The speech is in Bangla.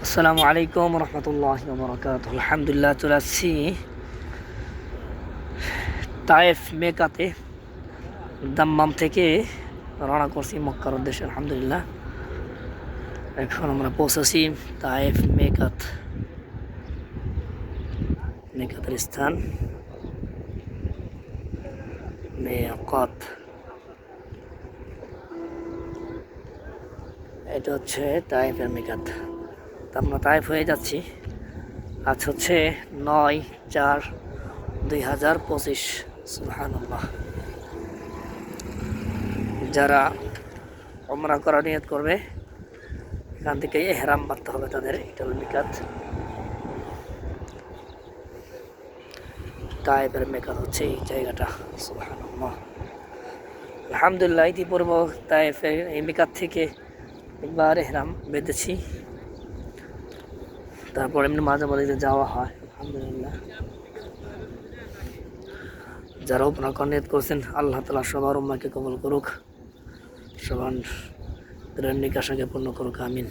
আসসালামু আলাইকুম রহমতুল্লাহ বরকাত। আলহামদুলিল্লাহ, চলে আসছি তায়েফ মেকাতে। দাম্মাম থেকে রওনা করছি মক্কার উদ্দেশ্যে। আলহামদুলিল্লাহ, এখন আমরা পৌঁছেছি তায়েফ মেকাত, মেকাতের স্থান মেকাত। এটা হচ্ছে তায়েফের মেকাত। তা আমরা তায়েফ হয়ে যাচ্ছি। আজ হচ্ছে 9/4/2025। সুবহানাল্লাহ। যারা উমরা করার নিয়ত করবে এখান থেকে এহরাম বাঁধতে হবে তাদের। এটা হল মিকাত। তায়েফের মেকাত হচ্ছে এই জায়গাটা। সুবহানাল্লাহ। আলহামদুলিল্লাহ, ইতিপূর্বে তায়েফের এই মিকাত থেকে একবার এহরাম বেঁধেছি, তারপর এমনি মাঝে মাঝে যাওয়া হয়। আলহামদুলিল্লাহ, যারা উমরা করার নিয়ত করছেন আল্লাহ তাআলা সবার উম্মাহকে কবুল করুক, সবার নিকাশাকে পূর্ণ করুক। আমিন।